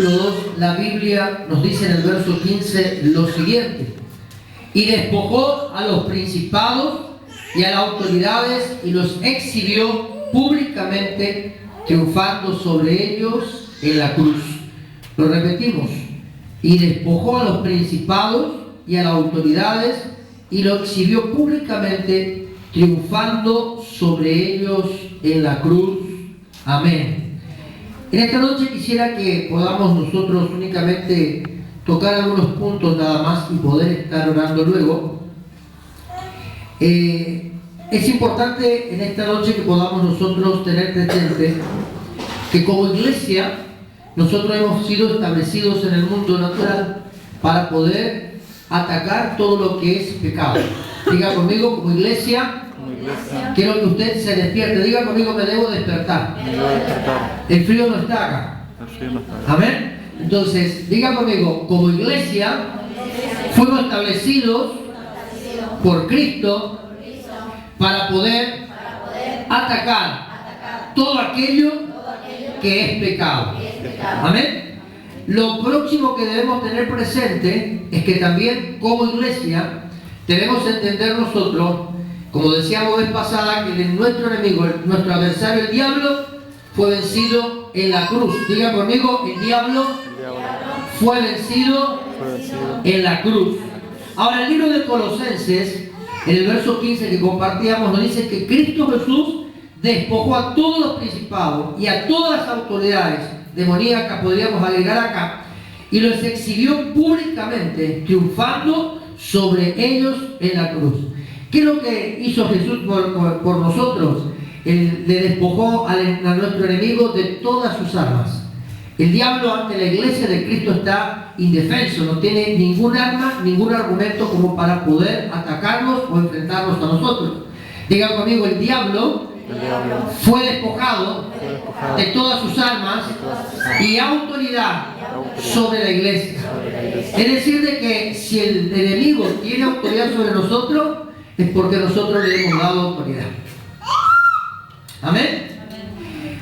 2, la Biblia nos dice en el verso 15 lo siguiente: y despojó a los principados y a las autoridades y los exhibió públicamente, triunfando sobre ellos en la cruz. Lo repetimos: y despojó a los principados y a las autoridades y lo exhibió públicamente, triunfando sobre ellos en la cruz. Amén. En esta noche quisiera que podamos nosotros únicamente tocar algunos puntos nada más y poder estar orando luego. Es importante en esta noche que podamos nosotros tener presente que como iglesia nosotros hemos sido establecidos en el mundo natural para poder atacar todo lo que es pecado. Diga conmigo, como iglesia, quiero que usted se despierte. Diga conmigo, me debo despertar. El frío no está acá. Amén. Entonces, diga conmigo, como iglesia fuimos establecidos por Cristo para poder atacar todo aquello que es pecado. Amén. Lo próximo que debemos tener presente es que también como iglesia debemos entender nosotros, como decíamos vez pasada, que nuestro enemigo, nuestro adversario, el diablo, fue vencido en la cruz. Diga conmigo, el diablo fue vencido en la cruz. Ahora, el libro de Colosenses, en el verso 15 que compartíamos, nos dice que Cristo Jesús despojó a todos los principados y a todas las autoridades demoníacas, podríamos agregar acá, y los exhibió públicamente, triunfando sobre ellos en la cruz. ¿Qué es lo que hizo Jesús por nosotros? Él le despojó a nuestro enemigo de todas sus armas. El diablo ante la iglesia de Cristo está indefenso, no tiene ningún arma, ningún argumento como para poder atacarnos o enfrentarnos a nosotros. Digan conmigo, el diablo fue despojado de todas sus armas y autoridad sobre la iglesia. Es decir, de que si el enemigo tiene autoridad sobre nosotros, es porque nosotros le hemos dado autoridad. Amén.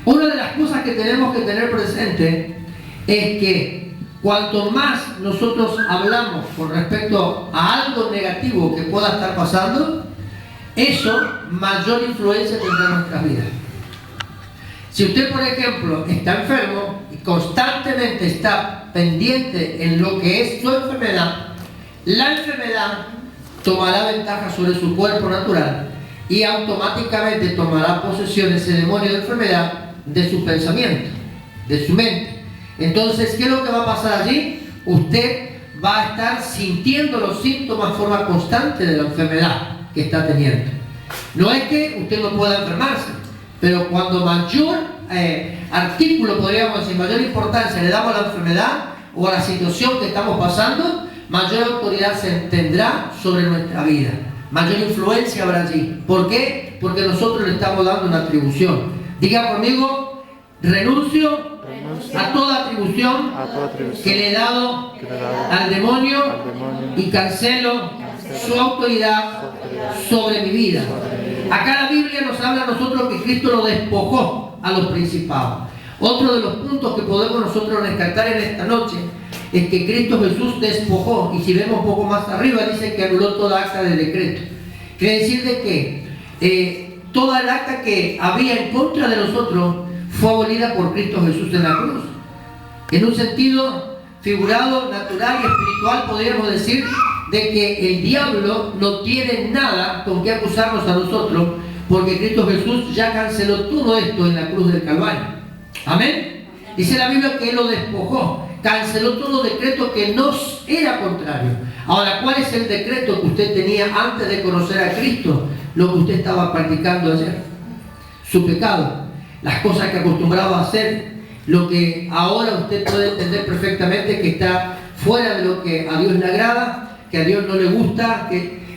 Una de las cosas que tenemos que tener presente es que cuanto más nosotros hablamos con respecto a algo negativo que pueda estar pasando, eso mayor influencia tendrá en nuestras vidas. Si usted, por ejemplo, está enfermo y constantemente está pendiente en lo que es su enfermedad, la enfermedad tomará ventaja sobre su cuerpo natural y automáticamente tomará posesión de ese demonio de enfermedad de su pensamiento, de su mente. Entonces, ¿qué es lo que va a pasar allí? Usted va a estar sintiendo los síntomas de forma constante de la enfermedad que está teniendo. No es que usted no pueda enfermarse, pero cuando mayor artículo, podríamos decir, mayor importancia le damos a la enfermedad o a la situación que estamos pasando, mayor autoridad se tendrá sobre nuestra vida, mayor influencia habrá allí. ¿Por qué? Porque nosotros le estamos dando una atribución. Diga conmigo, renuncio a toda atribución que le he dado al demonio y cancelo su autoridad sobre mi vida. Acá la Biblia nos habla a nosotros que Cristo lo despojó a los principados. Otro de los puntos que podemos nosotros rescatar en esta noche es que Cristo Jesús despojó, y si vemos un poco más arriba dice que anuló toda acta de decreto. Quiere decir de que toda el acta que había en contra de nosotros fue abolida por Cristo Jesús en la cruz. En un sentido figurado, natural y espiritual, podríamos decir de que el diablo no tiene nada con qué acusarnos a nosotros, porque Cristo Jesús ya canceló todo esto en la cruz del Calvario. Amén. Dice la Biblia que Él lo despojó, canceló todo decreto que nos era contrario. Ahora, ¿cuál es el decreto que usted tenía antes de conocer a Cristo? Lo que usted estaba practicando ayer, su pecado, las cosas que acostumbraba a hacer, lo que ahora usted puede entender perfectamente que está fuera de lo que a Dios le agrada, que a Dios no le gusta,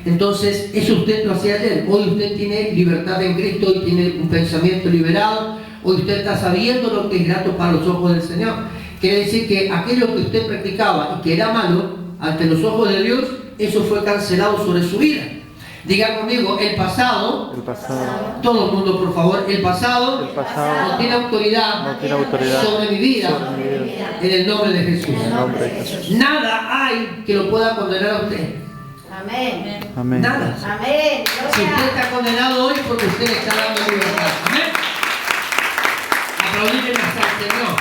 entonces eso usted lo hacía ayer. Hoy usted tiene libertad en Cristo y tiene un pensamiento liberado. Hoy usted está sabiendo lo que es grato para los ojos del Señor. Quiere decir que aquello que usted practicaba y que era malo ante los ojos de Dios, eso fue cancelado sobre su vida. Diga conmigo, el pasado, todo el mundo por favor, el pasado no tiene autoridad sobre mi vida. en el nombre de Jesús. En el nombre de Jesús. Nada hay que lo pueda condenar a usted. Amén. Amén. Nada. Amén. Si usted está condenado hoy porque usted le está dando libertad. Amén. Aplaudirle más al Señor.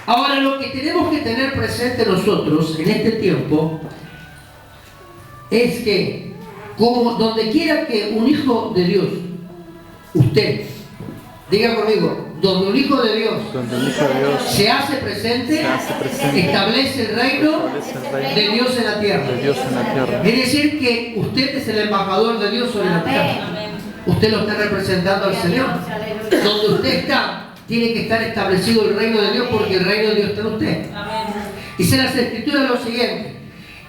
Ahora, lo que tenemos que tener presente nosotros en este tiempo es que, como donde quiera que un hijo de Dios, usted, diga conmigo, donde un hijo de Dios Donde el Hijo de Dios se hace presente, establece el reino de Dios en la tierra. de Dios en la tierra. Es decir, que usted es el embajador de Dios sobre la tierra. Usted lo está representando al Señor. Donde usted está, tiene que estar establecido el reino de Dios, porque el reino de Dios está en usted. Dice las Escrituras lo siguiente,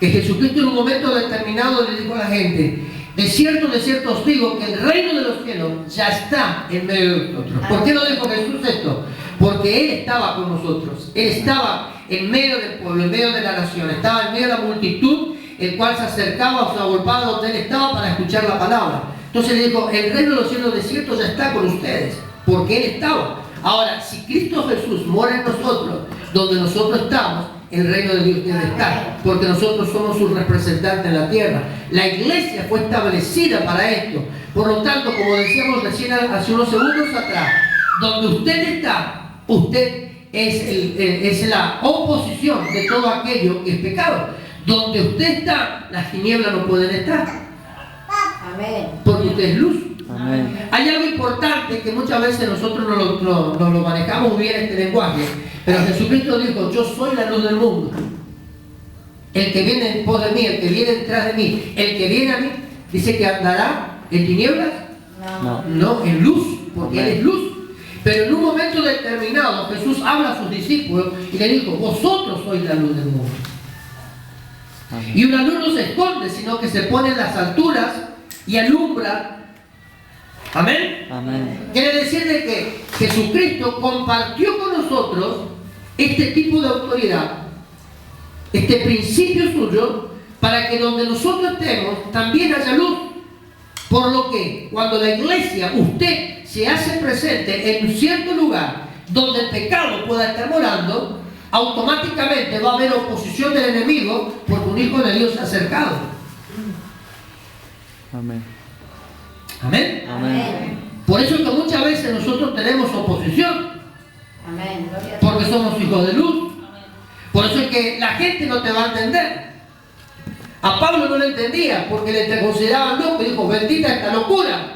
que Jesucristo en un momento determinado le dijo a la gente: de cierto os digo que el reino de los cielos ya está en medio de nosotros. ¿Por qué lo dijo Jesús esto? Porque Él estaba con nosotros. Él estaba en medio del pueblo, en medio de la nación, estaba en medio de la multitud, el cual se acercaba o se agolpaba donde Él estaba para escuchar la palabra. Entonces le dijo: el reino de los cielos de cierto ya está con ustedes, porque Él estaba. Ahora, si Cristo Jesús mora en nosotros, donde nosotros estamos, el reino de Dios debe estar, porque nosotros somos sus representantes en la tierra. La iglesia fue establecida para esto. Por lo tanto, como decíamos recién hace unos segundos atrás, donde usted está, usted es la oposición de todo aquello que es pecado. Donde usted está, las tinieblas no pueden estar. Amén. Porque usted es luz. Amén. Hay algo importante que muchas veces nosotros no lo manejamos bien, este lenguaje, pero Jesucristo dijo: yo soy la luz del mundo. El que viene en pos de mí, el que viene detrás de mí, el que viene a mí, dice que andará en tinieblas, no, en luz, porque Él es luz. Pero en un momento determinado Jesús habla a sus discípulos y le dijo: vosotros sois la luz del mundo. Amén. Y una luz no se esconde, sino que se pone en las alturas y alumbra. Amén. Amén. Quiere decir de que Jesucristo compartió con nosotros este tipo de autoridad, este principio suyo, para que donde nosotros estemos también haya luz. Por lo que cuando la iglesia, usted se hace presente en un cierto lugar donde el pecado pueda estar morando, automáticamente va a haber oposición del enemigo, porque un hijo de Dios se ha acercado. Amén. Amén. Amén. Por eso es que muchas veces nosotros tenemos oposición, Amén. porque somos hijos de luz. Por eso es que la gente no te va a entender. A Pablo no le entendía, porque le consideraban loco y dijo: bendita esta locura.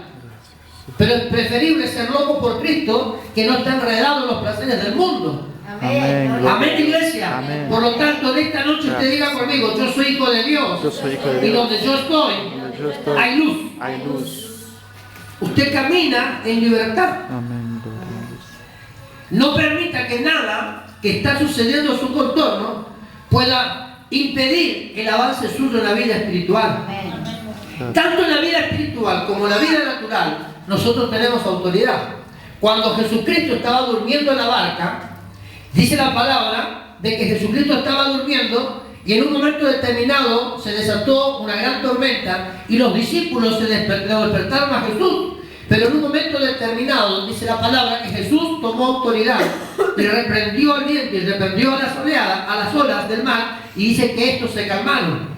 Pero es preferible ser loco por Cristo que no estar enredado en los placeres del mundo. Amén. Amén, iglesia. Amén. Por lo tanto, en esta noche usted diga conmigo: yo soy hijo de Dios. Yo soy hijo de Y Dios. donde yo estoy, Donde yo estoy, hay luz. hay luz. Usted camina en libertad. Amén. Gloria a Dios. No permita que nada que está sucediendo en su contorno pueda impedir el avance suyo en la vida espiritual. Amén. Tanto en la vida espiritual como en la vida natural, nosotros tenemos autoridad. Cuando Jesucristo estaba durmiendo en la barca, dice la palabra de que Jesucristo estaba durmiendo y en un momento determinado se desató una gran tormenta y los discípulos lo despertaron a Jesús. Pero en un momento determinado dice la palabra que Jesús tomó autoridad y reprendió al viento y reprendió a las olas del mar, y dice que estos se calmaron.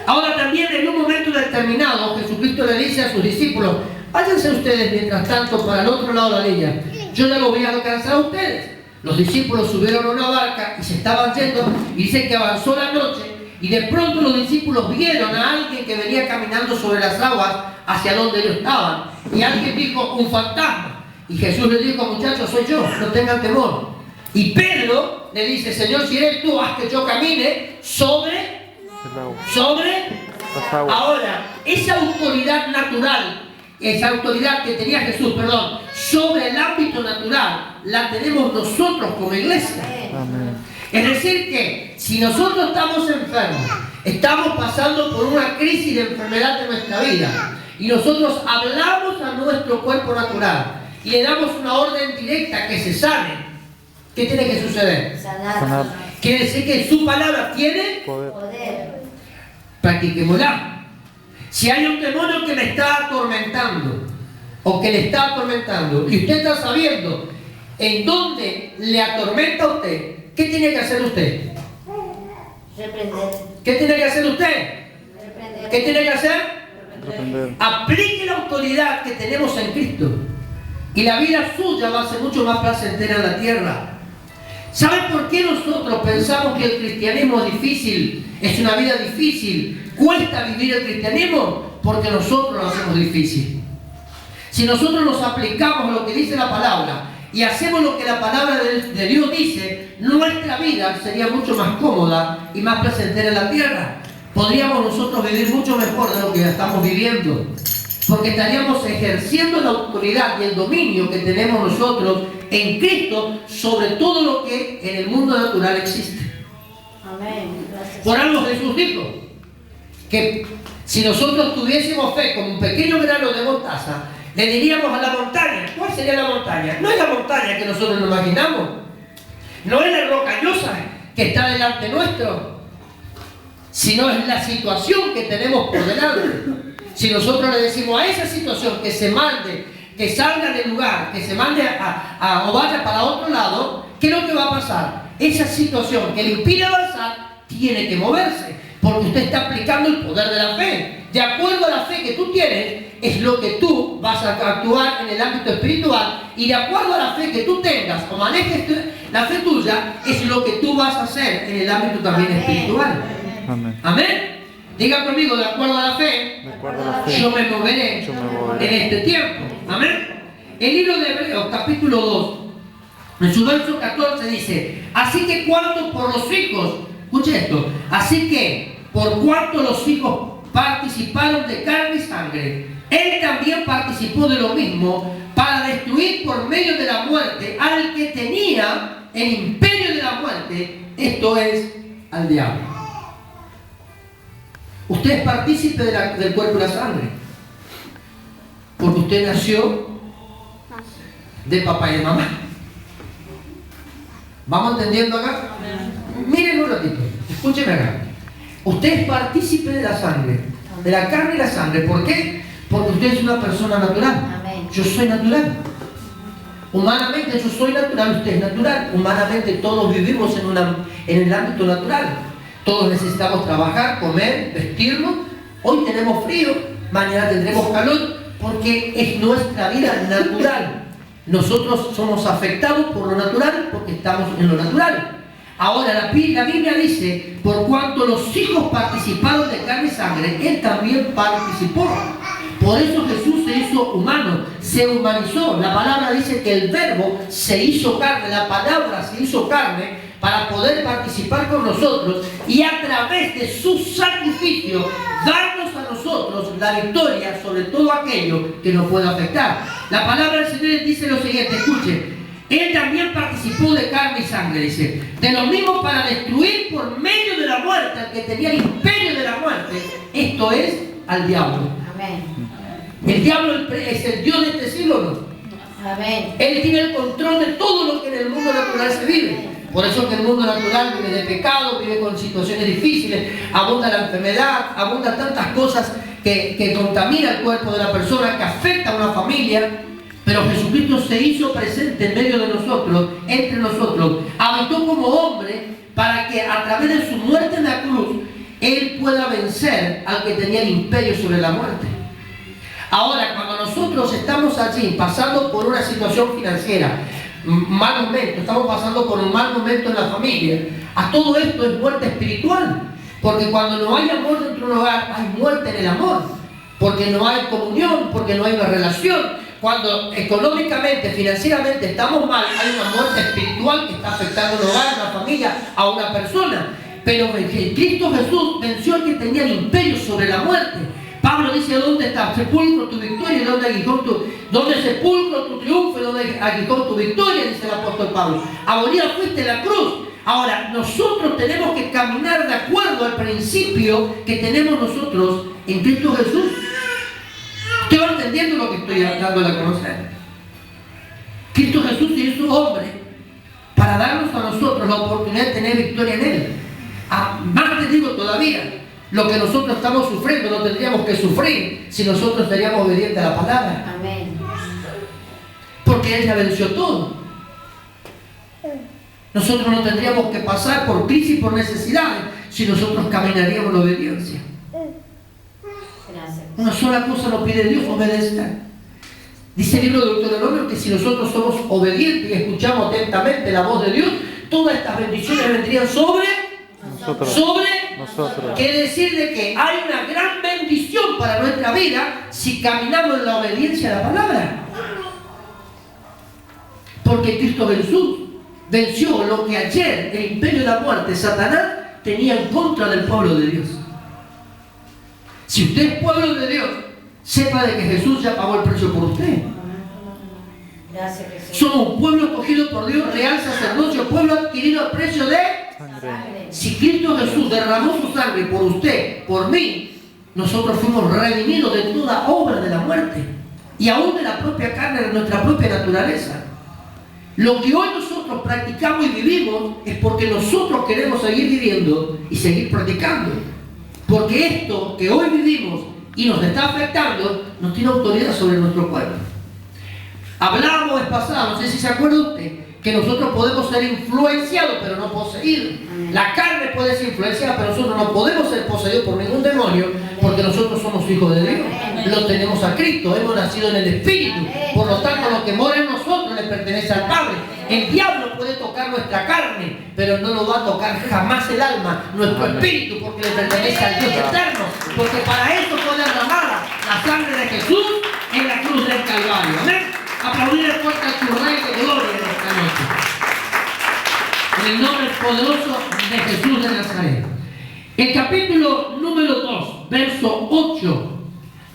Ahora también en un momento determinado Jesucristo le dice a sus discípulos: váyanse ustedes mientras tanto para el otro lado de la orilla, yo ya los voy a alcanzar a ustedes. Los discípulos subieron a una barca y se estaban yendo, y dice que avanzó la noche y de pronto los discípulos vieron a alguien que venía caminando sobre las aguas hacia donde ellos estaban, y alguien dijo: un fantasma. Y Jesús les dijo: muchachos, soy yo, no tengan temor. Y Pedro le dice: Señor, si eres tú, haz que yo camine sobre Las aguas. ahora, esa autoridad natural, esa autoridad que tenía Jesús, sobre el ámbito natural, la tenemos nosotros como iglesia. Amén. Es decir que si nosotros estamos enfermos, estamos pasando por una crisis de enfermedad en nuestra vida, y nosotros hablamos a nuestro cuerpo natural y le damos una orden directa que se sane, ¿qué tiene que suceder? Sanar. Quiere decir que su palabra tiene Poder. Poder. practiquémosla. Si hay un demonio que me está atormentando o que le está atormentando y usted está sabiendo en donde le atormenta a usted, ¿qué tiene que hacer usted? Reprender. ¿Qué tiene que hacer usted? Reprender. ¿Qué tiene que hacer? Reprender. Aplique la autoridad que tenemos en Cristo y la vida suya va a ser mucho más placentera en la tierra. ¿Saben por qué nosotros pensamos que el cristianismo es difícil? Es una vida difícil. ¿Cuesta vivir el cristianismo? Porque nosotros lo hacemos difícil. Si nosotros nos aplicamos a lo que dice la palabra y hacemos lo que la palabra de Dios dice, nuestra vida sería mucho más cómoda y más placentera en la tierra. Podríamos nosotros vivir mucho mejor de lo que estamos viviendo, porque estaríamos ejerciendo la autoridad y el dominio que tenemos nosotros en Cristo sobre todo lo que en el mundo natural existe. Amén. Gracias. Por algo Jesús dijo que si nosotros tuviésemos fe como un pequeño grano de mostaza, le diríamos a la montaña. ¿Cuál sería la montaña? No es la montaña que nosotros nos imaginamos, no es la rocallosa que está delante nuestro, sino es la situación que tenemos por delante. Si nosotros le decimos a esa situación que se mande, que salga del lugar, que se mande o vaya para otro lado, ¿qué es lo que va a pasar? Esa situación que le impide avanzar tiene que moverse, porque usted está aplicando el poder de la fe. De acuerdo a la fe que tú tienes, es lo que tú vas a actuar en el ámbito espiritual, y de acuerdo a la fe que tú tengas o manejes la fe tuya, es lo que tú vas a hacer en el ámbito también espiritual. Amén. Amén. Diga conmigo, de acuerdo a la fe, De acuerdo a la fe, yo me moveré yo me moveré. en este tiempo. Amén. El libro de Hebreos, capítulo 2, en su verso 14 dice: así que cuanto por los hijos, escuche esto, así que por cuanto los hijos participaron de carne y sangre, él también participó de lo mismo, para destruir por medio de la muerte al que tenía el imperio de la muerte, esto es, al diablo. Usted es partícipe del cuerpo y la sangre, porque usted nació de papá y de mamá. ¿Vamos entendiendo acá? Miren un ratito, escúcheme acá. Usted es partícipe de la sangre, de la carne y la sangre. ¿Por qué? Porque usted es una persona natural. Amén. Yo soy natural. Humanamente yo soy natural, usted es natural. Humanamente todos vivimos en el ámbito natural. Todos necesitamos trabajar, comer, vestirnos. Hoy tenemos frío, mañana tendremos calor, porque es nuestra vida natural. Nosotros somos afectados por lo natural porque estamos en lo natural. Ahora la Biblia dice: por cuanto los hijos participaron de carne y sangre, él también participó. Por eso Jesús se hizo humano, se humanizó. La palabra dice que el verbo se hizo carne, la palabra se hizo carne para poder participar con nosotros y a través de su sacrificio darnos a nosotros la victoria sobre todo aquello que nos puede afectar. La palabra del Señor dice lo siguiente, escuchen: él también participó de carne y sangre, dice, de lo mismo para destruir por medio de la muerte al que tenía el imperio de la muerte, esto es, al diablo. Amén. El diablo es el Dios de este siglo, ¿no? Amén. Él tiene el control de todo lo que en el mundo natural se vive. Por eso que el mundo natural vive de pecado, vive con situaciones difíciles, abunda la enfermedad, abunda tantas cosas que contamina el cuerpo de la persona, que afecta a una familia. Pero Jesucristo se hizo presente en medio de nosotros, entre nosotros, habitó como hombre para que a través de su muerte en la cruz, Él pueda vencer al que tenía el imperio sobre la muerte. Ahora, cuando nosotros estamos allí pasando por una situación financiera, mal momento, estamos pasando por un mal momento en la familia, a todo esto es muerte espiritual. Porque cuando no hay amor dentro de un hogar, hay muerte en el amor. Porque no hay comunión, porque no hay una relación. Cuando económicamente, financieramente estamos mal, hay una muerte espiritual que está afectando un hogar, una familia, a una persona. Pero en Cristo Jesús venció al que tenía el imperio sobre la muerte. Pablo dice: ¿dónde está sepulcro tu victoria? ¿Dónde sepulcro tu triunfo? ¿Dónde aguijón tu victoria? Dice el apóstol Pablo. Abolida fuiste la cruz. Ahora, nosotros tenemos que caminar de acuerdo al principio que tenemos nosotros en Cristo Jesús. ¿Usted va entendiendo lo que estoy dándole a conocer? Cristo Jesús se hizo hombre para darnos a nosotros la oportunidad de tener victoria en Él. Más te digo todavía, lo que nosotros estamos sufriendo no tendríamos que sufrir si nosotros seríamos obedientes a la palabra. Amén. Porque Él ya venció todo. Nosotros no tendríamos que pasar por crisis, por necesidades, si nosotros caminaríamos en obediencia. Gracias. Una sola cosa nos pide Dios: obedecer. Dice el libro de Deuteronomio que si nosotros somos obedientes y escuchamos atentamente la voz de Dios, todas estas bendiciones vendrían sobre Nosotros. Quiere decir de que hay una gran bendición para nuestra vida si caminamos en la obediencia a la palabra. Porque Cristo venció lo que ayer el imperio de la muerte, Satanás, tenía en contra del pueblo de Dios. Si usted es pueblo de Dios, sepa de que Jesús ya pagó el precio por usted. Gracias, Jesús. Somos un pueblo escogido por Dios, real sacerdocio, pueblo adquirido al precio de... Sangre. Si Cristo Jesús derramó su sangre por usted, por mí, nosotros fuimos redimidos de toda obra de la muerte y aún de la propia carne, de nuestra propia naturaleza. Lo que hoy nosotros practicamos y vivimos es porque nosotros queremos seguir viviendo y seguir practicando. Porque esto que hoy vivimos y nos está afectando nos tiene autoridad sobre nuestro cuerpo. Hablábamos el pasado, no sé si se acuerda usted, que nosotros podemos ser influenciados pero no poseídos. La carne puede ser influenciada, pero nosotros no podemos ser poseídos por ningún demonio, porque nosotros somos hijos de Dios. Lo tenemos a Cristo, hemos nacido en el Espíritu. Por lo tanto, lo que mora en nosotros le pertenece al Padre. El diablo puede tocar nuestra carne, pero no nos va a tocar jamás el alma, nuestro espíritu, porque le pertenece al Dios eterno. Porque para eso fue derramada la sangre de Jesús en la cruz del Calvario. ¿Amén? Aplaudir fuerte a su Rey de Gloria en esta noche. En el nombre poderoso de Jesús de Nazaret. El capítulo número 2, verso 8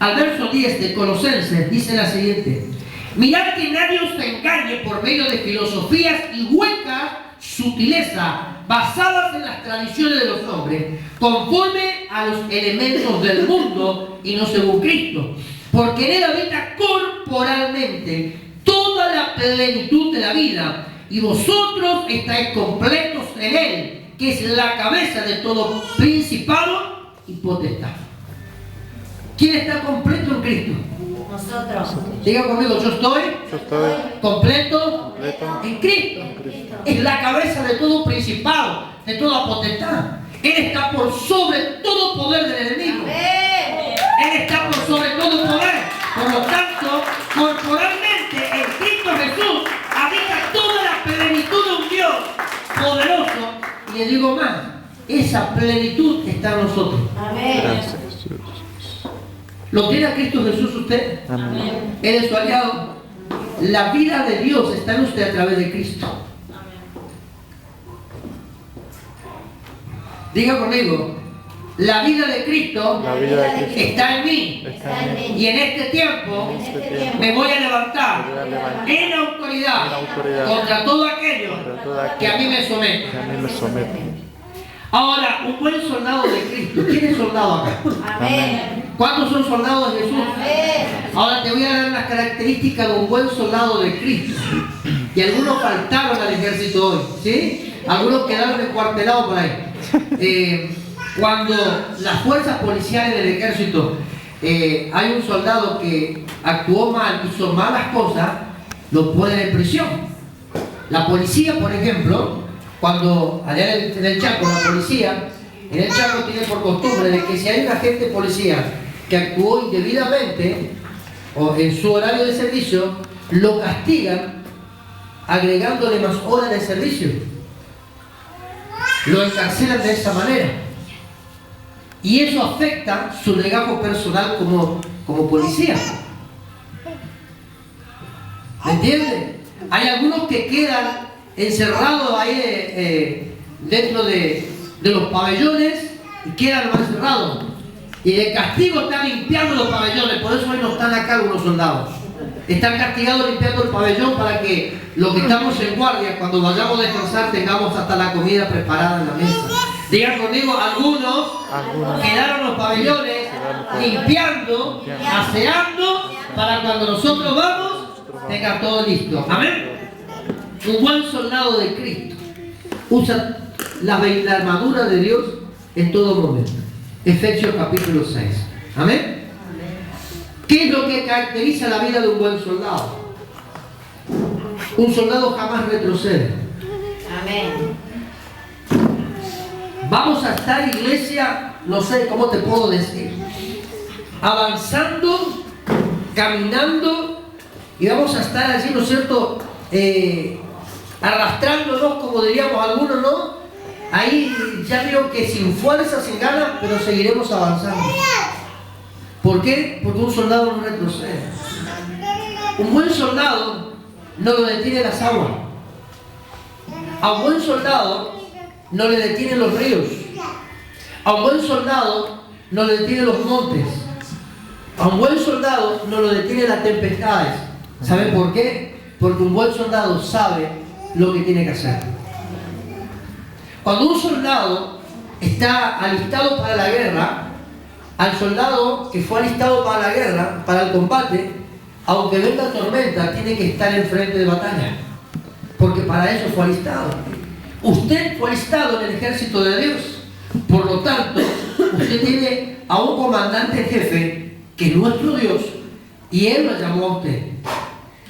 al verso 10 de Colosenses dice la siguiente: mirad que nadie os engañe por medio de filosofías y huecas sutilezas basadas en las tradiciones de los hombres, conforme a los elementos del mundo y no según Cristo, porque en él habita corporalmente toda la plenitud de la vida, y vosotros estáis completos en él, que es la cabeza de todo principado y potestad. ¿Quién está completo en Cristo? Nosotros. Diga conmigo: yo estoy completo en Cristo. Es la cabeza de todo principado, de toda potestad. Él está por sobre todo poder del enemigo. Él está por sobre todo poder. Por lo tanto, corporalmente en Cristo Jesús habita toda la plenitud de un Dios poderoso. Y le digo más: esa plenitud está en nosotros. Amén. Gracias, Jesús. ¿Lo tiene a Cristo Jesús usted? Amén. Él es su aliado. La vida de Dios está en usted a través de Cristo. Diga conmigo: la vida de Cristo está en mí. Y en este tiempo me voy a levantar en autoridad contra todo aquello que a mí me somete. Ahora, un buen soldado de Cristo. ¿Quién es soldado acá? Amén. ¿Cuántos son soldados de Jesús? Amén. Ahora te voy a dar las características de un buen soldado de Cristo. Y algunos faltaron al ejército hoy, ¿sí? Algunos quedaron encuartelados por ahí. Cuando las fuerzas policiales del ejército, hay un soldado que actuó mal, hizo malas cosas, lo ponen en prisión. La policía, por ejemplo, cuando allá en el Chaco, la policía en el Chaco tiene por costumbre de que si hay un agente policía que actuó indebidamente o en su horario de servicio, lo castigan agregándole más horas de servicio. Lo encarcelan de esa manera. Y eso afecta su legajo personal como policía. ¿Me entienden? Hay algunos que quedan encerrados ahí dentro de los pabellones y quedan más encerrados. Y de castigo están limpiando los pabellones. Por eso hoy no están acá algunos soldados. Están castigados limpiando el pabellón para que los que estamos en guardia, cuando vayamos a descansar, tengamos hasta la comida preparada en la mesa. Digan conmigo: algunos quedaron los pabellones limpiando, aseando, para cuando nosotros vamos, tenga todo listo. Amén. Un buen soldado de Cristo usa la armadura de Dios en todo momento. Efesios capítulo 6. Amén. ¿Qué es lo que caracteriza la vida de un buen soldado? Un soldado jamás retrocede. Amén. Vamos a estar, iglesia, no sé cómo te puedo decir, avanzando, caminando, y vamos a estar allí, ¿no es cierto?, arrastrándonos, como diríamos algunos, ¿no? Ahí ya veo que sin fuerza, sin ganas, pero seguiremos avanzando. ¿Por qué? Porque un soldado no retrocede. Un buen soldado no lo detiene las aguas. A un buen soldado no le detienen los ríos. A un buen soldado no le detienen los montes. A un buen soldado no lo detienen las tempestades. ¿Saben por qué? Porque un buen soldado sabe lo que tiene que hacer. Cuando un soldado está alistado para la guerra, al soldado que fue alistado para la guerra, para el combate, aunque venga tormenta, tiene que estar en frente de batalla, porque para eso fue alistado. Usted fue alistado en el ejército de Dios, por lo tanto, usted tiene a un comandante jefe que es nuestro Dios, y Él lo llamó a usted.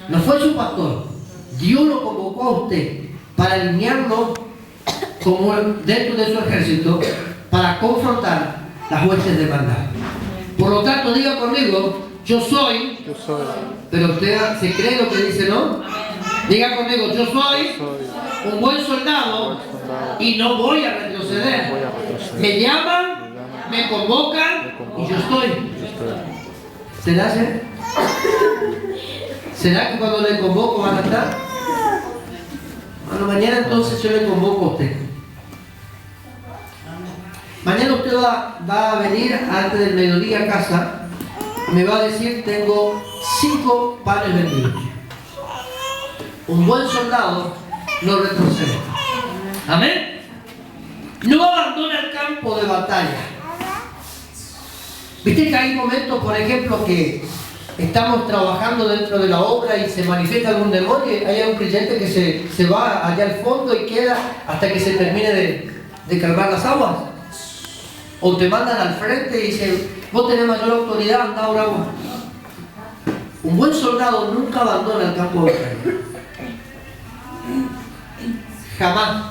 No fue su pastor. Dios lo convocó a usted para alinearlo como dentro de su ejército para confrontar las huestes de maldad. Por lo tanto, diga conmigo, yo soy, pero usted se cree lo que dice, ¿no? Diga conmigo, yo soy un buen soldado y no voy a retroceder. Me llaman, me convocan y yo estoy. ¿Será así? ¿Será que cuando le convoco van a estar? Bueno, mañana entonces yo le convoco a usted. Mañana usted va a venir antes del mediodía a casa y me va a decir, tengo 5 panes vendidos. Un buen soldado no retrocede. Amén. No abandona el campo de batalla. Viste que hay momentos, por ejemplo, que estamos trabajando dentro de la obra y se manifiesta algún demonio y hay un creyente que se va allá al fondo y queda hasta que se termine de calmar las aguas. O te mandan al frente y dicen, vos tenés mayor autoridad, anda ahora vos. Un buen soldado nunca abandona el campo de batalla. Jamás.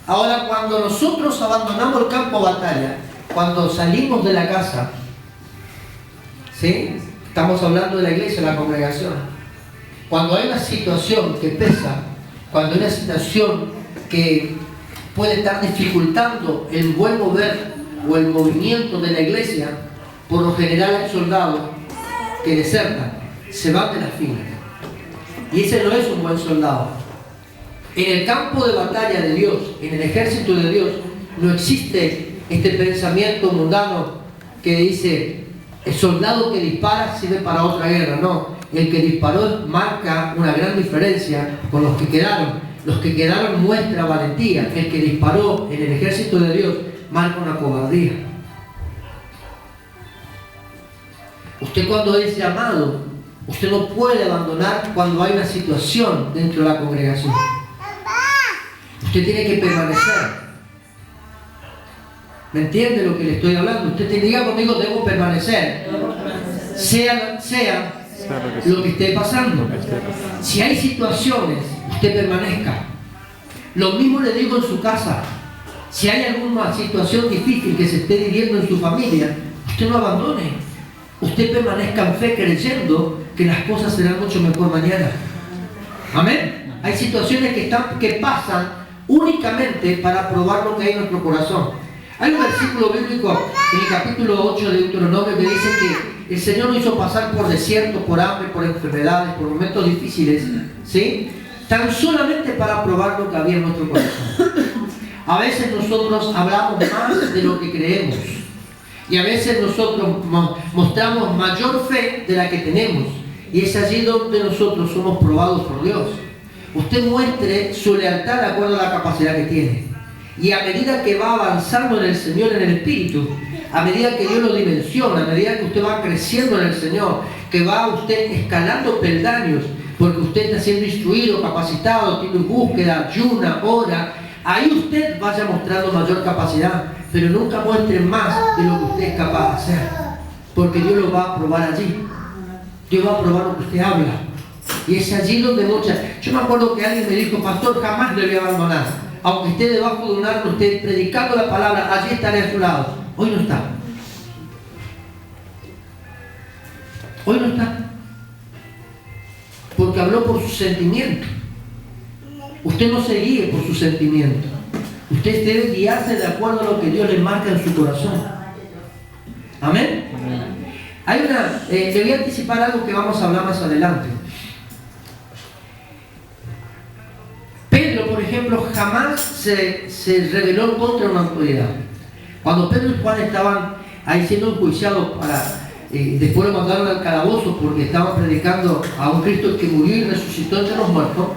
Ahora, cuando nosotros abandonamos el campo de batalla, cuando salimos de la casa, ¿sí? Estamos hablando de la iglesia, la congregación. Cuando hay una situación que pesa, cuando hay una situación que puede estar dificultando el buen mover o el movimiento de la iglesia, por lo general hay soldados que desertan, se van de las filas. Y ese no es un buen soldado. En el campo de batalla de Dios, en el ejército de Dios, no existe este pensamiento mundano que dice, el soldado que dispara sirve para otra guerra. No, el que disparó marca una gran diferencia con los que quedaron. Los que quedaron muestra valentía. El que disparó en el ejército de Dios marca una cobardía. Usted cuando es llamado, usted no puede abandonar cuando hay una situación dentro de la congregación. Usted tiene que permanecer. ¿Me entiende lo que le estoy hablando? Usted te diga conmigo, debo permanecer. Sea lo que esté pasando. Si hay situaciones, usted permanezca. Lo mismo le digo en su casa. Si hay alguna situación difícil que se esté viviendo en su familia, usted no abandone. Usted permanezca en fe creyendo que las cosas serán mucho mejor mañana. Amén. Hay situaciones que pasan únicamente para probar lo que hay en nuestro corazón. Hay un versículo bíblico en el capítulo 8 de Deuteronomio que dice que el Señor nos hizo pasar por desiertos, por hambre, por enfermedades, por momentos difíciles, ¿sí? Tan solamente para probar lo que había en nuestro corazón. A veces nosotros hablamos más de lo que creemos y a veces nosotros mostramos mayor fe de la que tenemos, y es allí donde nosotros somos probados por Dios. Usted muestre su lealtad de acuerdo a la capacidad que tiene. Y a medida que va avanzando en el Señor, en el Espíritu, a medida que Dios lo dimensiona, a medida que usted va creciendo en el Señor, que va usted escalando peldaños, porque usted está siendo instruido, capacitado, tiene búsqueda, ayuna, ora, ahí usted vaya mostrando mayor capacidad, pero nunca muestre más de lo que usted es capaz de hacer, porque Dios lo va a probar allí. Dios va a probar lo que usted habla. Y es allí donde muchas... Yo me acuerdo que alguien me dijo, pastor, jamás le voy a abandonar. Aunque esté debajo de un árbol, esté predicando la palabra, allí estaré a su lado. Hoy no está. Hoy no está. Porque habló por su sentimiento. Usted no se guíe por su sentimiento. Usted debe guiarse de acuerdo a lo que Dios le marca en su corazón. Amén. Hay una... le voy a anticipar algo que vamos a hablar más adelante. Pedro, por ejemplo, jamás se rebeló en contra de una autoridad. Cuando Pedro y Juan estaban ahí siendo enjuiciados después lo mandaron al calabozo porque estaban predicando a un Cristo que murió y resucitó entre los muertos.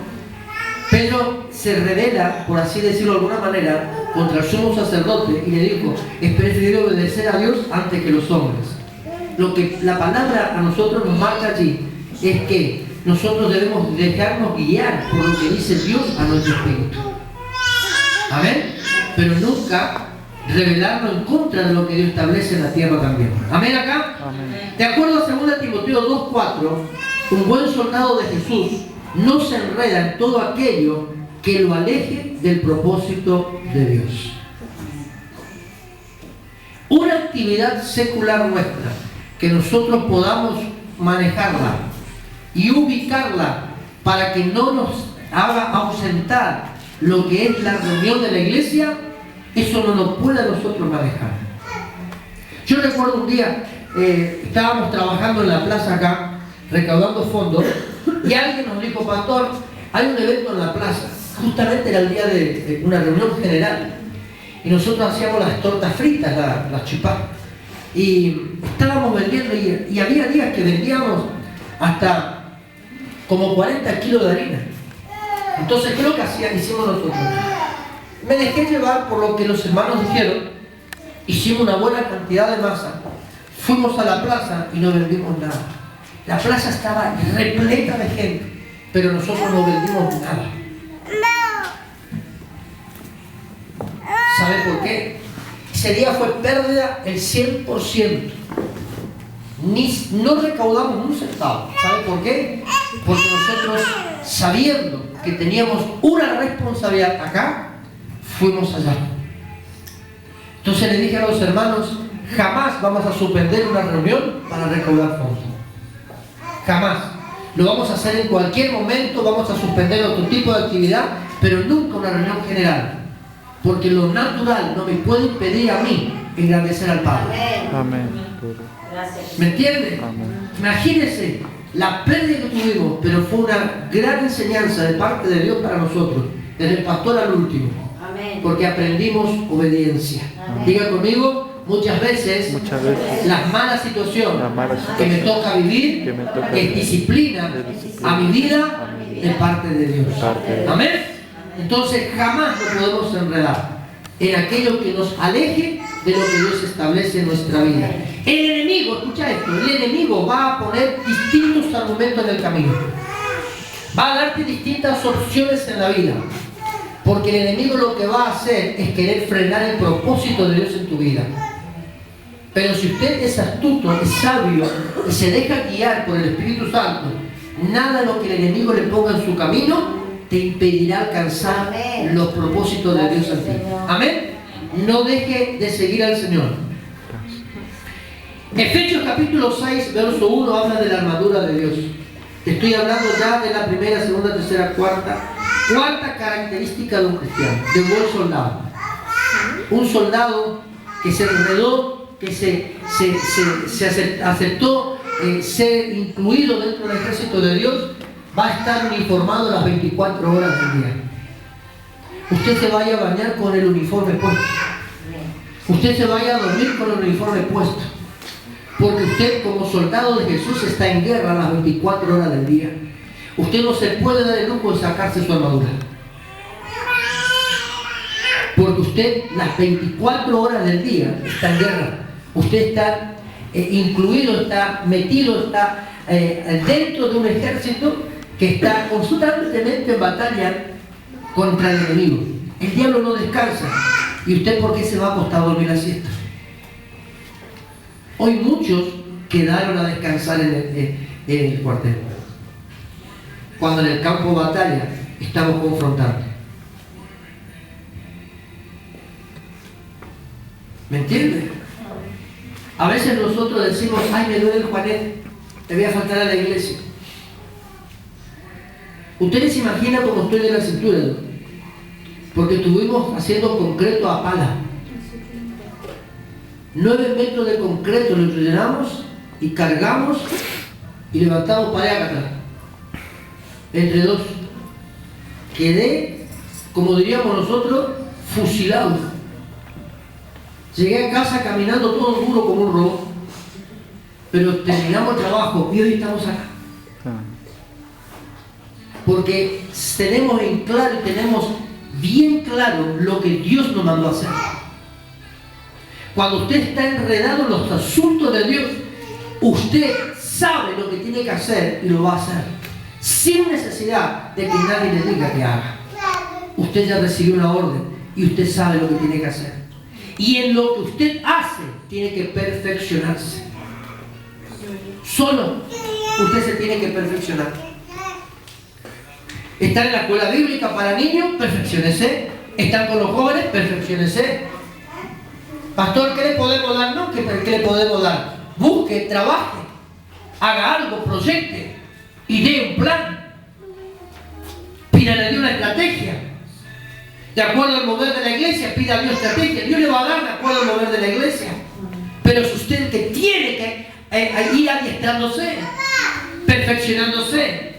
Pedro se rebela, por así decirlo de alguna manera, contra el sumo sacerdote y le dijo, es preferible obedecer a Dios antes que los hombres. Lo que la palabra a nosotros nos marca allí es que nosotros debemos dejarnos guiar por lo que dice Dios a nuestro espíritu. Amén. Pero nunca rebelarnos en contra de lo que Dios establece en la tierra también. Amén acá. Amén. De acuerdo a 2 Timoteo 2:4, un buen soldado de Jesús no se enreda en todo aquello que lo aleje del propósito de Dios. Una actividad secular nuestra que nosotros podamos manejarla y ubicarla para que no nos haga ausentar lo que es la reunión de la iglesia, eso no nos puede a nosotros manejar. Yo recuerdo un día, estábamos trabajando en la plaza acá, recaudando fondos, y alguien nos dijo, pastor, hay un evento en la plaza, justamente era el día de una reunión general, y nosotros hacíamos las tortas fritas, las chipás, y estábamos vendiendo, y había días que vendíamos hasta como 40 kilos de harina. Entonces, ¿qué es lo que hicimos nosotros? Me dejé llevar por lo que los hermanos dijeron, hicimos una buena cantidad de masa, fuimos a la plaza y no vendimos nada. La plaza estaba repleta de gente, pero nosotros no vendimos nada. ¿Sabe por qué? Ese día fue pérdida el 100%. No recaudamos un centavo. ¿Sabe por qué? Porque nosotros, sabiendo que teníamos una responsabilidad acá, fuimos allá. Entonces le dije a los hermanos, jamás vamos a suspender una reunión para recaudar fondos. Jamás. Lo vamos a hacer en cualquier momento, vamos a suspender otro tipo de actividad, pero nunca una reunión general. Porque lo natural no me puede impedir a mí engrandecer al Padre. Amén. ¿Me entiende? Amén. Imagínense la pérdida que tuvimos, pero fue una gran enseñanza de parte de Dios para nosotros, desde el pastor al último. Amén. Porque aprendimos obediencia. Amén. Diga conmigo, muchas veces las malas situaciones que me toca vivir es disciplina a mi vida de parte de Dios. Amén. Entonces jamás nos podemos enredar en aquello que nos aleje de lo que Dios establece en nuestra vida. El enemigo, escucha esto, el enemigo va a poner distintos argumentos en el camino. Va a darte distintas opciones en la vida. Porque el enemigo lo que va a hacer es querer frenar el propósito de Dios en tu vida. Pero si usted es astuto, es sabio y se deja guiar por el Espíritu Santo, nada de lo que el enemigo le ponga en su camino te impedirá alcanzar los propósitos de Dios en ti. Amén. No deje de seguir al Señor. Efesios capítulo 6, verso 1 habla de la armadura de Dios. Te estoy hablando ya de la primera, segunda, tercera, cuarta característica de un cristiano, de un buen soldado. Un soldado que se enredó, que se aceptó ser incluido dentro del ejército de Dios, va a estar uniformado las 24 horas del día. Usted se vaya a bañar con el uniforme puesto. Usted se vaya a dormir con el uniforme puesto. Porque usted como soldado de Jesús está en guerra las 24 horas del día. Usted no se puede dar el lujo de sacarse su armadura. Porque usted las 24 horas del día está en guerra. Usted está incluido, está metido, está dentro de un ejército que está constantemente en batalla contra el enemigo. El diablo no descansa. ¿Y usted por qué se va a acostar a dormir la siesta? Hoy muchos quedaron a descansar en el cuartel. cuando en el campo de batalla estamos confrontando. ¿Me entiendes? A veces nosotros decimos, ay, me duele el Juanet, te voy a faltar a la iglesia. Ustedes se imaginan cómo estoy de la cintura, ¿no? Porque estuvimos haciendo concreto a pala. 9 metros de concreto lo llenamos y cargamos y levantamos pared acá atrás. Entre dos. Quedé, como diríamos nosotros, fusilado. Llegué a casa caminando todo duro como un robot. Pero terminamos el trabajo y hoy estamos acá. Porque tenemos en claro y tenemos bien claro lo que Dios nos mandó a hacer. Cuando usted está enredado en los asuntos de Dios, usted sabe lo que tiene que hacer y lo va a hacer, sin necesidad de que nadie le diga que haga. Usted ya recibió una orden y usted sabe lo que tiene que hacer. Y en lo que usted hace, tiene que perfeccionarse. Solo usted se tiene que perfeccionar. Están en la escuela bíblica para niños, perfecciónese. Están con los jóvenes, perfecciónese. Pastor, ¿qué le podemos dar? No, ¿qué le podemos dar? Busque, trabaje, haga algo, proyecte, idee un plan. Pídale una estrategia. De acuerdo al mover de la iglesia, pida a Dios estrategia. Dios le va a dar de acuerdo al mover de la iglesia. Pero es usted el que tiene que ir adiestrándose, perfeccionándose.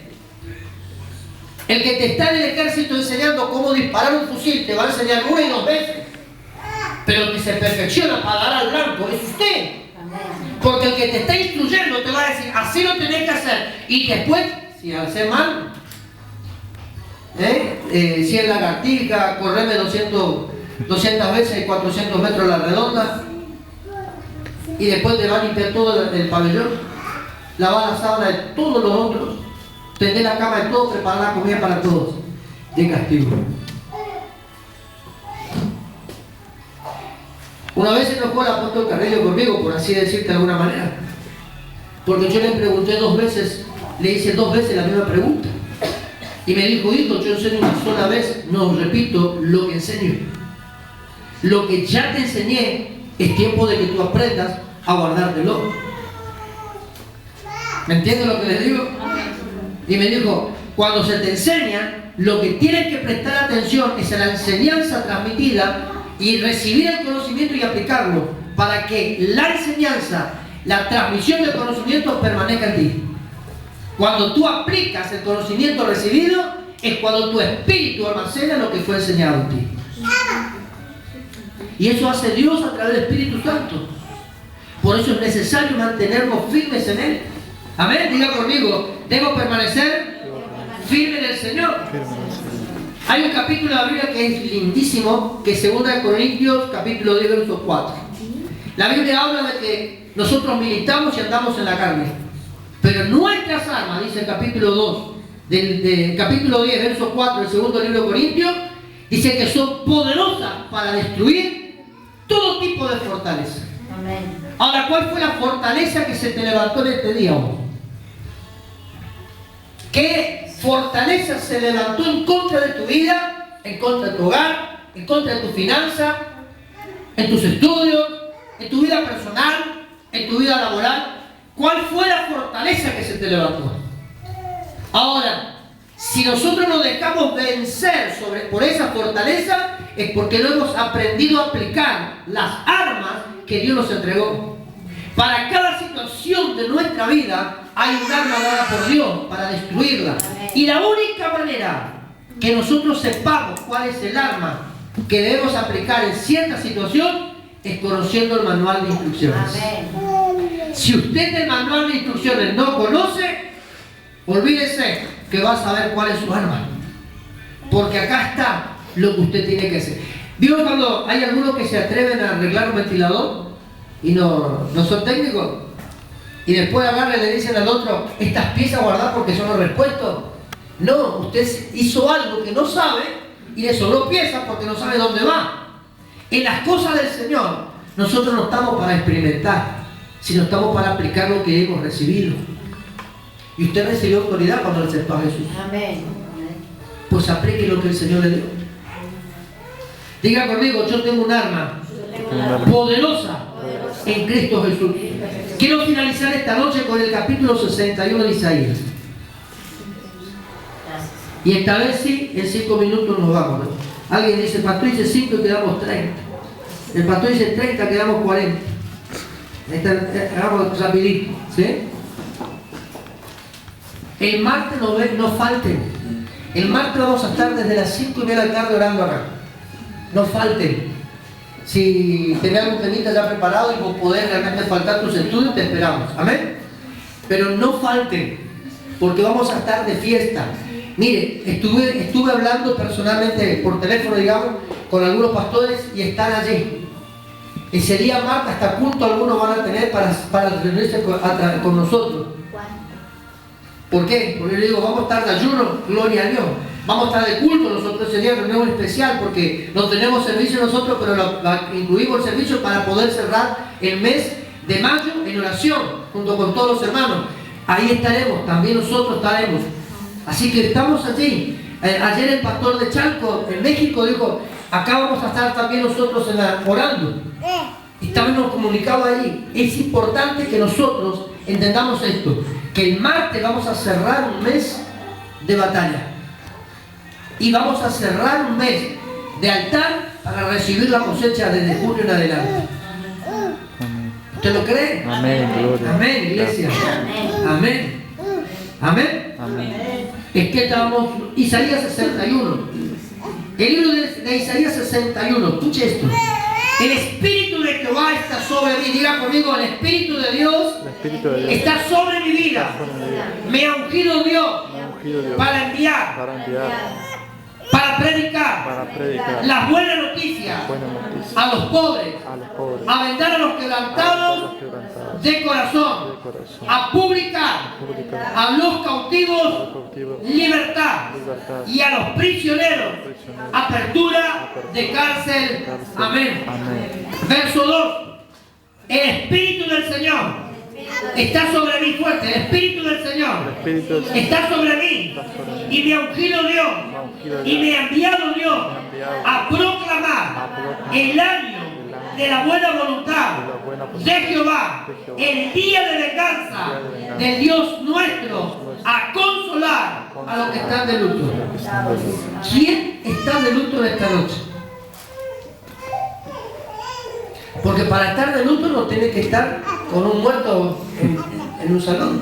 El que te está en el ejército enseñando cómo disparar un fusil te va a enseñar 1 y 2 veces. Pero el que se perfecciona para dar al blanco es usted. Porque el que te está instruyendo te va a decir, así lo tenés que hacer. Y después, si hace mal, si es lagartija, correme 200 veces y 400 metros a la redonda. Y después te va a limpiar todo el pabellón, lavar la sábana de todos los otros, tender la cama de todos, preparar la comida para todos. De castigo. Una vez se enojó el apóstol Carrillo conmigo, por así decirte de alguna manera. Porque yo le pregunté 2 veces, le hice 2 veces la misma pregunta. Y me dijo, hijo, yo enseño una sola vez, no repito lo que enseño. Lo que ya te enseñé, es tiempo de que tú aprendas a guardártelo. ¿Me entiendes lo que les digo? Y me dijo, cuando se te enseña, lo que tienes que prestar atención es a la enseñanza transmitida y recibir el conocimiento y aplicarlo para que la enseñanza, la transmisión del conocimiento permanezca en ti. Cuando tú aplicas el conocimiento recibido, es cuando tu espíritu almacena lo que fue enseñado en ti. Y eso hace Dios a través del Espíritu Santo. Por eso es necesario mantenernos firmes en Él. Amén, diga conmigo, debo permanecer firme en el Señor. Hay un capítulo de la Biblia que es lindísimo, que es 2 Corintios, capítulo 10, verso 4. La Biblia habla de que nosotros militamos y andamos en la carne. Pero nuestras armas, dice el capítulo 2, del capítulo 10, verso 4, del segundo libro de Corintios, dice que son poderosas para destruir todo tipo de fortaleza. Amén. Ahora, ¿cuál fue la fortaleza que se te levantó en este día? ¿Qué fortaleza se levantó en contra de tu vida, en contra de tu hogar, en contra de tu finanza, en tus estudios, en tu vida personal, en tu vida laboral? ¿Cuál fue la fortaleza que se te levantó? Ahora, si nosotros nos dejamos vencer por esa fortaleza, es porque no hemos aprendido a aplicar las armas que Dios nos entregó. Para cada situación de nuestra vida hay un arma dada por Dios para destruirla. Y la única manera que nosotros sepamos cuál es el arma que debemos aplicar en cierta situación es conociendo el manual de instrucciones. Amén. Si usted el manual de instrucciones no conoce, olvídese que va a saber cuál es su arma. Porque acá está lo que usted tiene que hacer. ¿Vio cuando hay algunos que se atreven a arreglar un ventilador y no son técnicos? Y después agarran y le dicen al otro, estas piezas guardadas porque son los repuestos. No, usted hizo algo que no sabe y le sobró piezas porque no sabe dónde va. En las cosas del Señor, nosotros no estamos para experimentar, sino estamos para aplicar lo que hemos recibido. Y usted recibió autoridad cuando aceptó a Jesús. Amén. Pues aplique lo que el Señor le dio. Diga conmigo, yo tengo un arma poderosa en Cristo Jesús. Quiero finalizar esta noche con el capítulo 61 de Isaías. Y esta vez sí, en 5 minutos nos vamos, ¿no? Alguien dice, el pastor dice 5 y quedamos 30. El pastor dice 30, quedamos 40. Hagamos rapidito, ¿sí? El martes no falten. El martes vamos a estar desde las 5:30 de la tarde orando acá. No falten. Si tenés algún temita ya preparado y vos podés realmente faltar tus estudios, te esperamos. Amén. Pero no falten, porque vamos a estar de fiesta. Mire, estuve hablando personalmente por teléfono, digamos, con algunos pastores y están allí. Ese día martes hasta culto algunos van a tener para reunirse con nosotros. ¿Por qué? Porque yo le digo, vamos a estar de ayuno, gloria a Dios. Vamos a estar de culto nosotros ese día, reunión especial, porque no tenemos servicio nosotros, pero incluimos el servicio para poder cerrar el mes de mayo en oración, junto con todos los hermanos. Ahí estaremos, también nosotros estaremos. Así que estamos allí. Ayer el pastor de Chalco, en México, dijo, acá vamos a estar también nosotros orando. Y estamos comunicados allí. Es importante que nosotros entendamos esto, que el martes vamos a cerrar un mes de batalla. Y vamos a cerrar un mes de altar para recibir la cosecha desde junio en adelante. ¿Usted lo cree? Amén, gloria. Amén, iglesia. Amén. Amén. Amén. Es que estábamos, Isaías 61. El libro de Isaías 61, escuche esto. El Espíritu de Jehová está sobre mí. Diga conmigo, el Espíritu de Dios, está sobre mi vida. Me ha ungido Dios para enviar, para predicar las buenas noticias a los pobres, a vendar a los quebrantados de corazón, a publicar a los cautivos libertad y a los prisioneros apertura de cárcel. Amén. Verso 2. El Espíritu del Señor está sobre mí, fuerte. El Espíritu del Señor está sobre mí y me ha ungido Dios y me ha enviado Dios a proclamar el año de la buena voluntad de Jehová, el día de venganza del Dios nuestro, a consolar a los que están de luto. ¿Quién está de luto esta noche? Porque para estar de luto no tiene que estar con un muerto en un salón.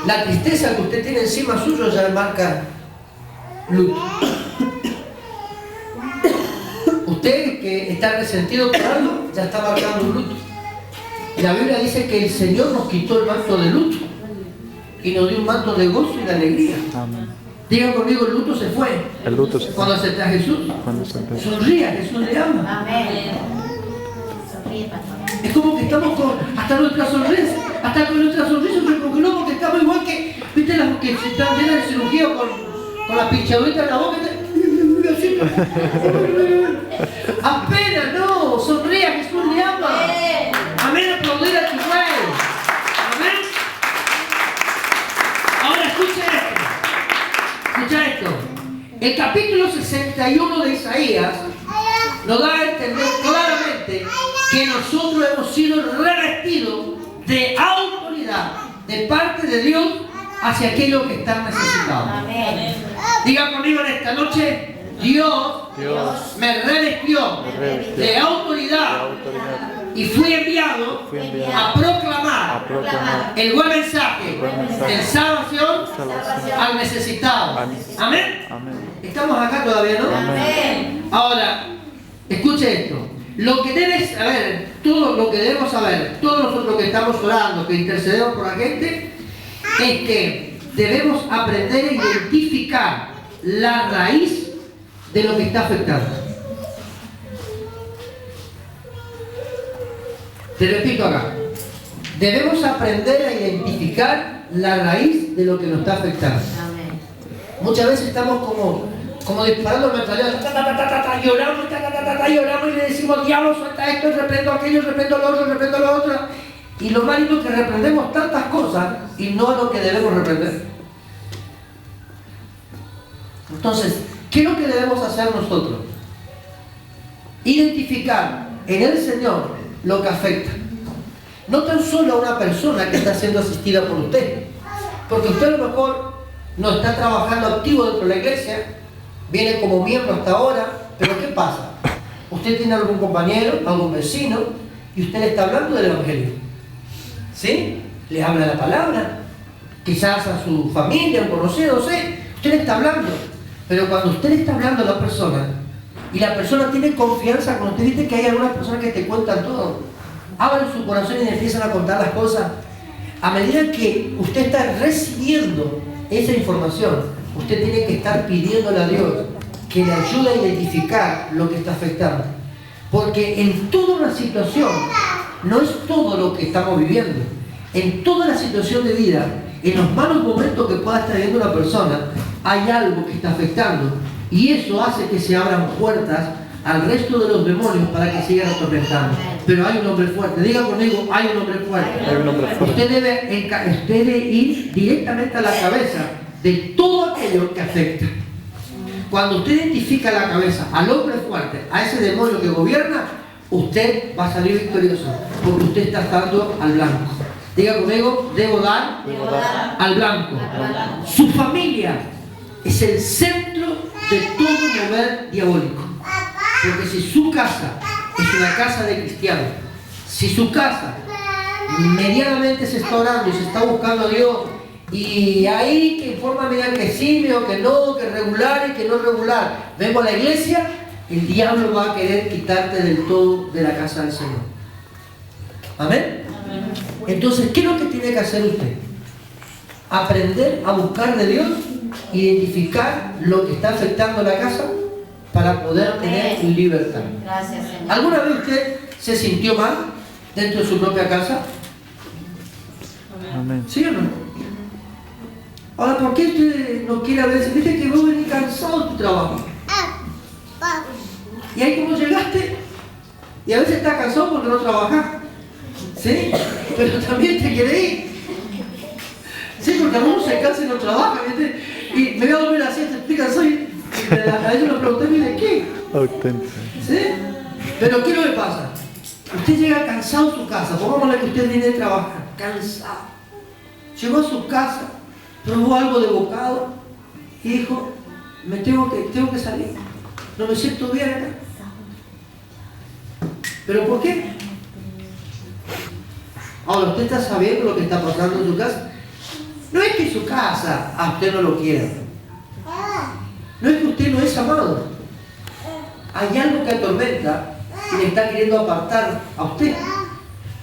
La tristeza que usted tiene encima suyo ya marca luto. Usted que está resentido por algo ya está marcando un luto. La Biblia dice que el Señor nos quitó el manto de luto y nos dio un manto de gozo y de alegría. Amén. Diga conmigo, el luto se fue. El luto se fue. Cuando acepté a Jesús. Sonría, Jesús le ama. Amén. Es como que estamos con hasta nuestra sonrisa, como que no, porque estamos igual que, viste, las que se están llenas de cirugía con la pinchadurita en la boca. Apenas, no, sonría, Jesús le ama. Amén, aplaudir a tu rey. Amén. Ahora escucha esto. El capítulo 61 de Isaías nos da a entender claramente que nosotros hemos sido revestidos de autoridad de parte de Dios hacia aquellos que están necesitados. Amén. Diga conmigo en esta noche, Dios me revestió de autoridad y fui enviado a proclamar el buen mensaje de salvación al necesitado. Amén. Estamos acá todavía, ¿no? Amén. Ahora, escuche esto. Lo que debes saber, todo lo que debemos saber, todos nosotros que estamos orando, que intercedemos por la gente, es que debemos aprender a identificar la raíz de lo que está afectando. Te repito acá. Debemos aprender a identificar la raíz de lo que nos está afectando. Amén. Muchas veces estamos como disparando metralletas, lloramos y le decimos, diablo, suelta esto, reprendo aquello, reprendo lo otro, reprendo lo otro. Y lo más lindo es que reprendemos tantas cosas y no a lo que debemos reprender. Entonces, ¿qué es lo que debemos hacer nosotros? Identificar en el Señor lo que afecta. No tan solo a una persona que está siendo asistida por usted, porque usted a lo mejor no está trabajando activo dentro de la iglesia, viene como miembro hasta ahora, pero ¿qué pasa? Usted tiene algún compañero, algún vecino, y usted le está hablando del Evangelio. ¿Sí? Le habla la palabra, quizás a su familia, a un conocido, no sé, usted le está hablando. Pero cuando usted le está hablando a la persona, y la persona tiene confianza, cuando usted dice que hay algunas personas que te cuentan todo, abren su corazón y le empiezan a contar las cosas, a medida que usted está recibiendo esa información, usted tiene que estar pidiéndole a Dios que le ayude a identificar lo que está afectando. Porque en toda una situación, no es todo lo que estamos viviendo, en toda la situación de vida, en los malos momentos que pueda estar viviendo una persona, hay algo que está afectando. Y eso hace que se abran puertas al resto de los demonios para que sigan atormentando. Pero hay un hombre fuerte. Diga conmigo, hay un hombre fuerte. Hay un hombre fuerte. Usted debe ir directamente a la cabeza de todo aquello que afecta. Cuando usted identifica la cabeza al hombre fuerte, a ese demonio que gobierna, usted va a salir victorioso, porque usted está dando al blanco. Diga conmigo, debo dar al blanco. Su familia es el centro de todo mover diabólico. Porque si su casa es una casa de cristianos, si su casa medianamente se está orando y se está buscando a Dios, y ahí que informa mediante que sí, o que no, que regular y que no regular, vengo a la iglesia, el diablo va a querer quitarte del todo de la casa del Señor. ¿Amén? Entonces, ¿qué es lo que tiene que hacer usted? Aprender a buscar de Dios, identificar lo que está afectando a la casa para poder tener libertad. Gracias, Señor. ¿Alguna vez usted se sintió mal dentro de su propia casa? Amén. ¿Sí o no? Ahora, ¿por qué usted no quiere a veces? Viste que vos venís cansado de tu trabajo. Y ahí como llegaste, y a veces estás cansado porque no trabajás. ¿Sí? Pero también te quiere ir. Sí, porque algunos se cansan y no trabajan, ¿viste? Y me voy a dormir así, te estoy cansado y a ellos me pregunté, ¿de qué? Auténtico. ¿Sí? Pero ¿qué es lo que pasa? Usted llega cansado a su casa, pongámosle que usted viene de trabajar, cansado. Llegó a su casa, probó algo de bocado y dijo, tengo que salir, no me siento bien acá. ¿Pero por qué? Ahora, usted está sabiendo lo que está pasando en su casa. No es que su casa a usted no lo quiera. No es que usted no es amado. Hay algo que atormenta y le está queriendo apartar a usted.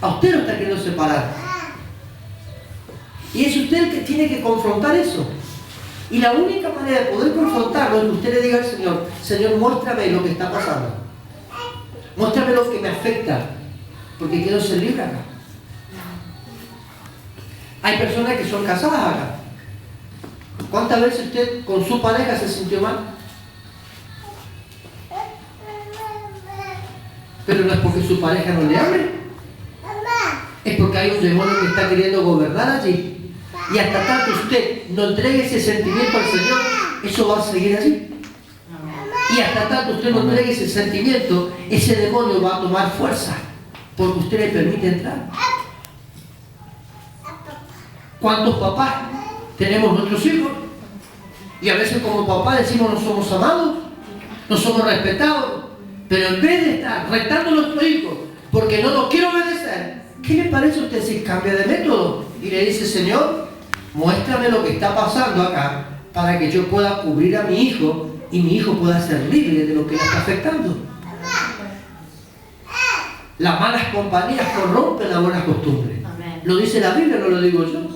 A usted lo está queriendo separar. Y es usted el que tiene que confrontar eso. Y la única manera de poder confrontarlo es que usted le diga al Señor, Señor, muéstrame lo que está pasando. Muéstrame lo que me afecta, porque quiero ser libre acá. Hay personas que son casadas acá. ¿Cuántas veces usted con su pareja se sintió mal? Pero no es porque su pareja no le hable. Es porque hay un demonio que está queriendo gobernar allí. Y hasta tanto usted no entregue ese sentimiento al Señor, eso va a seguir allí. Y hasta tanto usted no entregue ese sentimiento, ese demonio va a tomar fuerza, porque usted le permite entrar. ¿Cuántos papás tenemos nuestros hijos? Y a veces como papá decimos no somos amados, no somos respetados, pero en vez de estar retando a nuestro hijo porque no nos quiere obedecer, ¿qué le parece a usted si cambia de método? Y le dice, Señor, muéstrame lo que está pasando acá para que yo pueda cubrir a mi hijo y mi hijo pueda ser libre de lo que le está afectando. Las malas compañías corrompen las buenas costumbres. Lo dice la Biblia, no lo digo yo.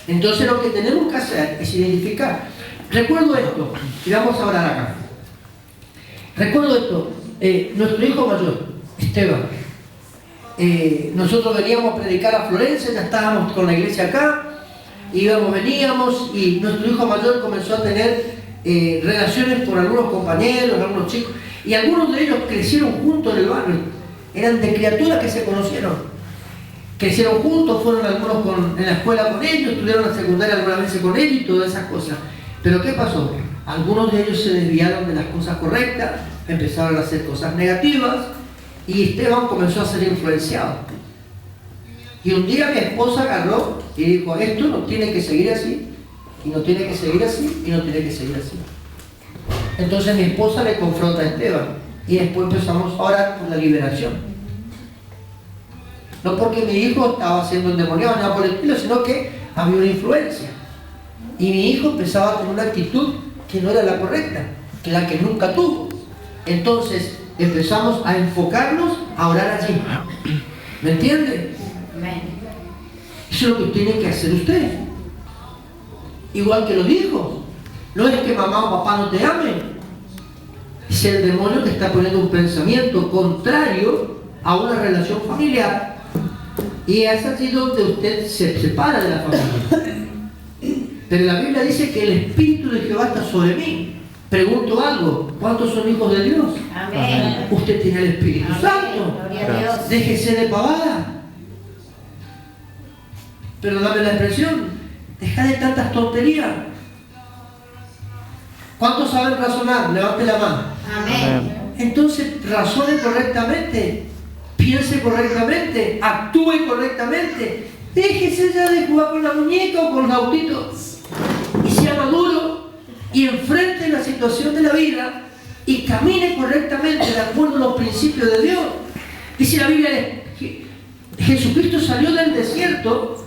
Entonces lo que tenemos que hacer es identificar. Recuerdo esto, y vamos a hablar acá. Recuerdo esto, nuestro hijo mayor, Esteban, nosotros veníamos a predicar a Florencia, ya estábamos con la iglesia acá, veníamos, y nuestro hijo mayor comenzó a tener relaciones con algunos compañeros, algunos chicos, y algunos de ellos crecieron juntos en el barrio. eran de criaturas que se conocieron. Crecieron juntos, fueron algunos en la escuela con ellos, estudiaron la secundaria alguna vez con ellos y todas esas cosas. Pero ¿qué pasó? Algunos de ellos se desviaron de las cosas correctas, empezaron a hacer cosas negativas y Esteban comenzó a ser influenciado. Y un día mi esposa agarró y dijo, esto no tiene que seguir así, y no tiene que seguir así, y no tiene que seguir así. Entonces mi esposa le confronta a Esteban y después empezamos a orar por la liberación. No porque mi hijo estaba siendo endemoniado, nada por el estilo, sino que había una influencia. Y mi hijo empezaba a tener una actitud que no era la correcta, que la que nunca tuvo. Entonces empezamos a enfocarnos a orar allí. ¿Me entiende? Eso es lo que tiene que hacer usted. Igual que los hijos. No es que mamá o papá no te amen. Es el demonio que está poniendo un pensamiento contrario a una relación familiar. Y es allí donde usted se separa de la familia. Pero la Biblia dice que el Espíritu de Jehová está sobre mí. Pregunto algo, ¿cuántos son hijos de Dios? Amén. Usted tiene el Espíritu Amén. Santo. Gloria a Dios. Déjese de pavada. Perdóname la expresión. Deja de tantas tonterías. ¿Cuántos saben razonar? Levante la mano. Amén. Entonces, razone correctamente. Piense correctamente. Actúe correctamente. Déjese ya de jugar con la muñeca o con los autitos. Y sea maduro y enfrente la situación de la vida y camine correctamente de acuerdo a los principios de Dios. Dice la Biblia, Jesucristo salió del desierto,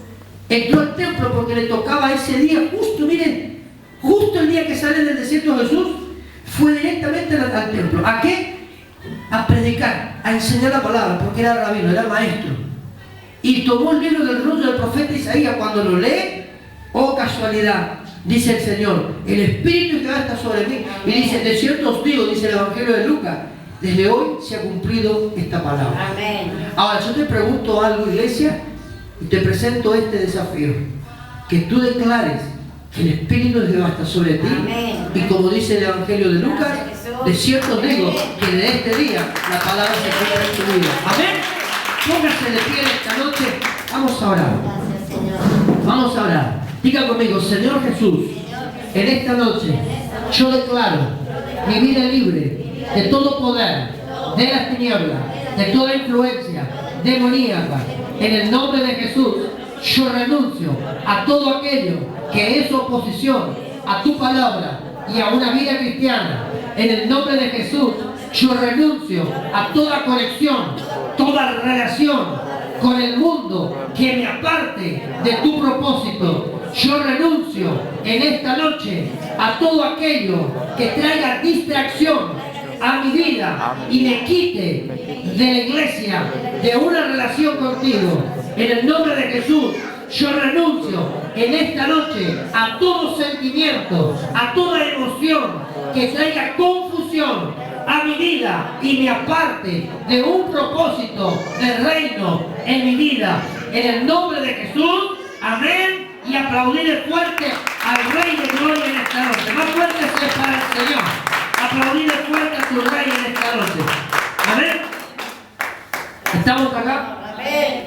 entró al templo porque le tocaba ese día, justo, miren, justo el día que sale del desierto Jesús, fue directamente al templo. ¿A qué? A predicar, a enseñar la palabra, porque era rabino, era maestro. Y tomó el libro del rollo del profeta Isaías. Cuando lo lee, oh casualidad, dice el Señor, el Espíritu de Jehová está sobre mí. Y dice, de cierto os digo, dice el Evangelio de Lucas, desde hoy se ha cumplido esta palabra. Amén. Ahora yo te pregunto algo, iglesia, y te presento este desafío. Que tú declares que el Espíritu de Jehová está sobre ti. Amén. Y como dice el Evangelio de Lucas, de cierto os digo que de este día la palabra se cumple en tu vida. Amén. Póngase de pie esta noche. Vamos a orar. Gracias, Señor. Vamos a orar. Diga conmigo, Señor Jesús, en esta noche yo declaro mi vida libre de todo poder, de las tinieblas, de toda influencia demoníaca. En el nombre de Jesús, yo renuncio a todo aquello que es oposición a tu palabra y a una vida cristiana. En el nombre de Jesús, yo renuncio a toda conexión, toda relación con el mundo que me aparte de tu propósito. Yo renuncio en esta noche a todo aquello que traiga distracción a mi vida y me quite de la iglesia, de una relación contigo. En el nombre de Jesús, yo renuncio en esta noche a todo sentimiento, a toda emoción que traiga confusión a mi vida y me aparte de un propósito del reino en mi vida. En el nombre de Jesús, amén. Y aplaudirle fuerte al Rey de Gloria en esta noche. Más fuerte es para el Señor. Aplaudirle fuerte a tu Rey en esta noche. Amén. ¿Estamos acá? Amén.